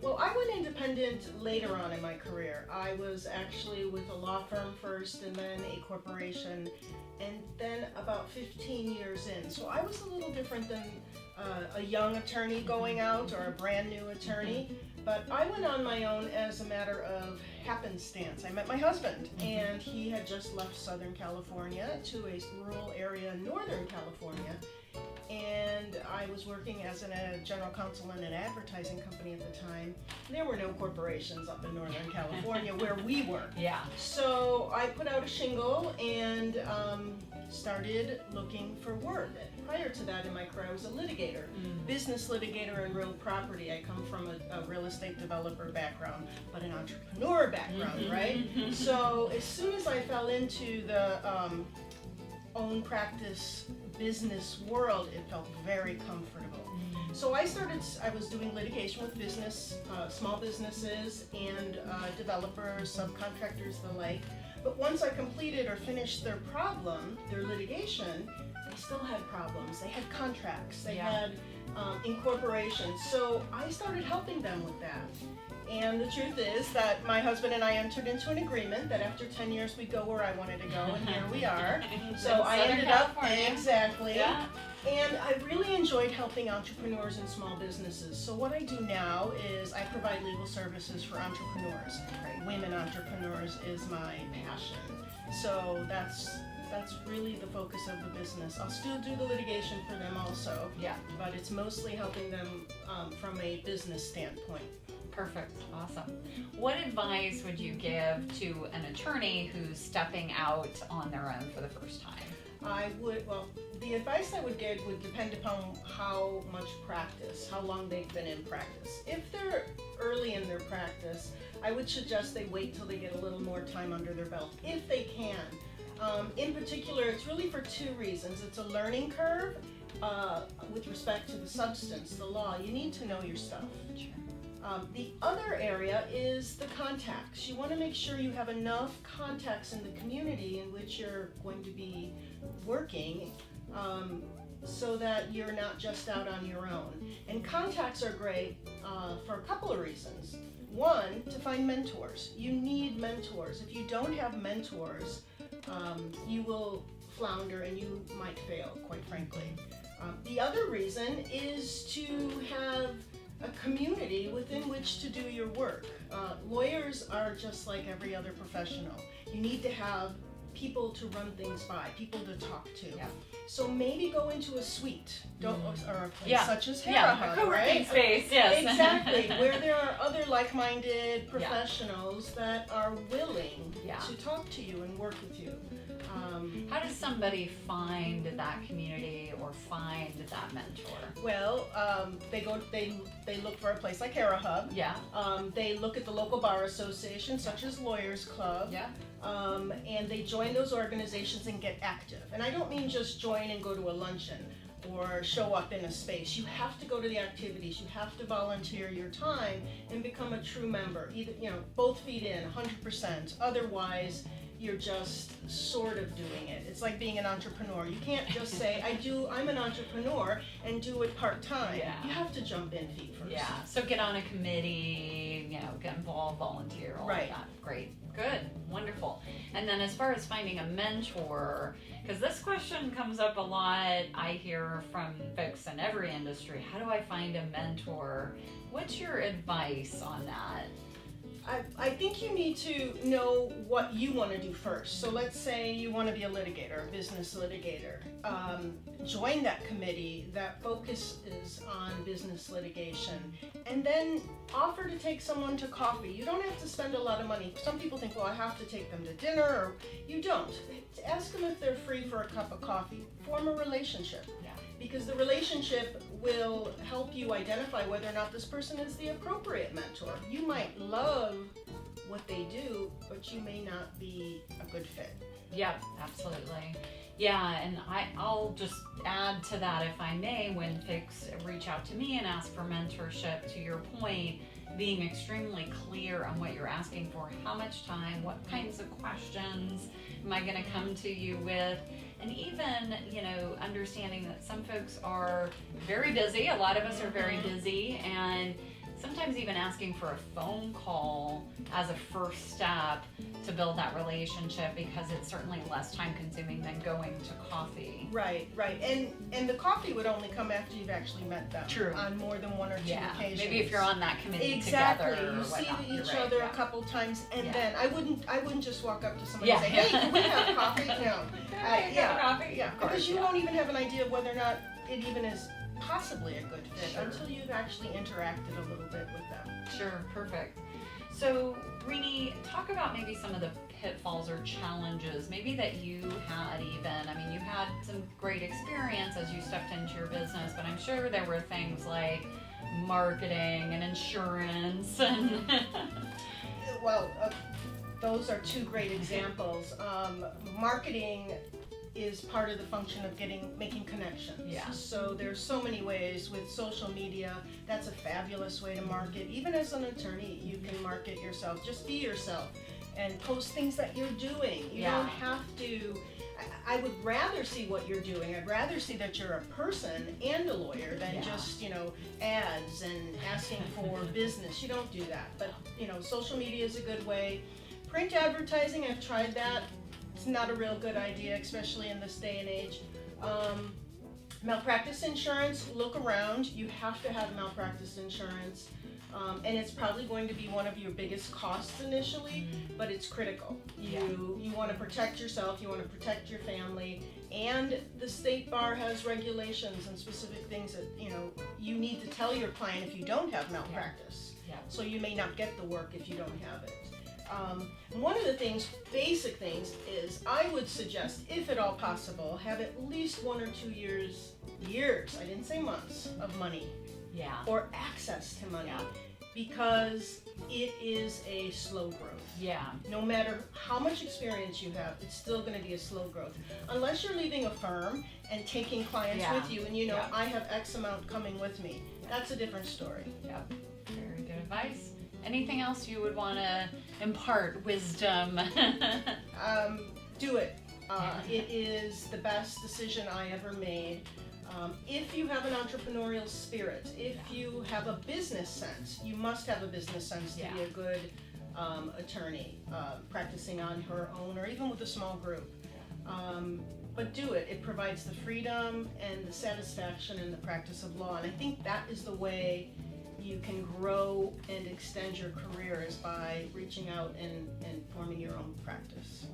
Well, I went independent later on in my career. I was actually with a law firm first and then a corporation, and then about 15 years in. So I was a little different than a young attorney going out or a brand new attorney, but I went on my own as a matter of happenstance. I met my husband, and he had just left Southern California to a rural area in Northern California. And I was working as a general counsel in an advertising company at the time. There were no corporations up in Northern California where we were. Yeah. So I put out a shingle and started looking for work. Prior to that in my career, I was a litigator, business litigator in real property. I come from a real estate developer background, but an entrepreneur background, right? So as soon as I fell into the own practice business world, it felt very comfortable. So I was doing litigation with small businesses and developers, subcontractors, the like. But once I completed or finished their litigation, they still had problems. They had contracts, they had incorporations. So I started helping them with that. And the truth is that my husband and I entered into an agreement that after 10 years we'd go where I wanted to go, and here we are. So I ended up, exactly. Yeah. And I really enjoyed helping entrepreneurs and small businesses. So what I do now is I provide legal services for entrepreneurs. Women entrepreneurs is my passion. So that's really the focus of the business. I'll still do the litigation for them also, but it's mostly helping them from a business standpoint. Perfect. Awesome. What advice would you give to an attorney who's stepping out on their own for the first time? The advice I would give would depend upon how much practice, how long they've been in practice. If they're early in their practice, I would suggest they wait till they get a little more time under their belt, if they can. In particular, it's really for two reasons. It's a learning curve with respect to the substance, the law. You need to know your stuff. Sure. The other area is the contacts. You want to make sure you have enough contacts in the community in which you're going to be working so that you're not just out on your own. And contacts are great for a couple of reasons. One, to find mentors. You need mentors. If you don't have mentors, you will flounder and you might fail, quite frankly. The other reason is to have a community within which to do your work. Lawyers are just like every other professional. You need to have people to run things by, people to talk to. Yeah. So maybe go into a suite, or a place such as Hera, a co-working space, yes. Exactly, where there are other like-minded professionals that are willing to talk to you and work with you. How does somebody find that community or find that mentor? Well, they look for a place like Hera Hub. Yeah. They look at the local bar association, such as Lawyers Club. Yeah. And they join those organizations and get active. And I don't mean just join and go to a luncheon or show up in a space. You have to go to the activities. You have to volunteer your time and become a true member. Either, both feet in, 100%. Otherwise, you're just sort of doing it. It's like being an entrepreneur. You can't just say, I'm an entrepreneur and do it part-time. Yeah. You have to jump in feet first. Yeah, so get on a committee, get involved, volunteer, all of that. Great, good, wonderful. And then as far as finding a mentor, because this question comes up a lot, I hear from folks in every industry, how do I find a mentor? What's your advice on that? I think you need to know what you want to do first. So let's say you want to be a litigator, a business litigator. Join that committee that focuses on business litigation, and then offer to take someone to coffee. You don't have to spend a lot of money. Some people think, well, I have to take them to dinner, or you don't. Ask them if they're free for a cup of coffee. Form a relationship. Because the relationship will help you identify whether or not this person is the appropriate mentor. You might love what they do, but you may not be a good fit. Yeah, absolutely. Yeah, and I'll just add to that, if I may, when folks reach out to me and ask for mentorship, to your point, being extremely clear on what you're asking for, how much time, what kinds of questions am I going to come to you with, and even, understanding that some folks are very busy, a lot of us are very busy, and sometimes even asking for a phone call as a first step to build that relationship, because it's certainly less time consuming than going to coffee. Right. And the coffee would only come after you've actually met them. True. On more than one or two occasions. Maybe if you're on that committee exactly. together. You or see whatnot. each You're other right, a couple times, and Yeah. then I wouldn't just walk up to somebody Yeah. and say, "Hey, can we have coffee?" No. Can we Yeah. have coffee? Yeah. Of course, Because you yeah. won't even have an idea of whether or not it even is possibly a good fit Sure. until you've actually interacted a little bit with them. Sure, perfect. So, Renie, talk about maybe some of the pitfalls or challenges, maybe that you had even. I mean, you had some great experience as you stepped into your business, but I'm sure there were things like marketing and insurance and Well, those are two great examples. Marketing is part of the function of making connections. Yeah. So there's so many ways with social media. That's a fabulous way to market. Even as an attorney, you can market yourself. Just be yourself and post things that you're doing. You Yeah. don't have to. I would rather see what you're doing. I'd rather see that you're a person and a lawyer than Yeah. just, ads and asking for business. You don't do that. But, social media is a good way. Print advertising, I've tried that. It's not a real good idea, especially in this day and age. Malpractice insurance, look around. You have to have malpractice insurance. And it's probably going to be one of your biggest costs initially, but it's critical. You want to protect yourself, you want to protect your family, and the state bar has regulations and specific things that, you need to tell your client if you don't have malpractice. Yeah. So you may not get the work if you don't have it. One of the basic things is I would suggest, if at all possible, have at least 1 or 2 years, I didn't say months, of money Yeah. or access to money, Yeah. because it is a slow growth. Yeah. No matter how much experience you have, it's still going to be a slow growth. Unless you're leaving a firm and taking clients Yeah. with you and Yeah. I have X amount coming with me. That's a different story. Yep. Very good advice. Anything else you would want to impart wisdom? Do it. It is the best decision I ever made. If you have an entrepreneurial spirit, if you have a business sense, you must have a business sense to be a good attorney, practicing on her own or even with a small group. But do it. It provides the freedom and the satisfaction in the practice of law. And I think that is the way you can grow and extend your career, is by reaching out and forming your own practice.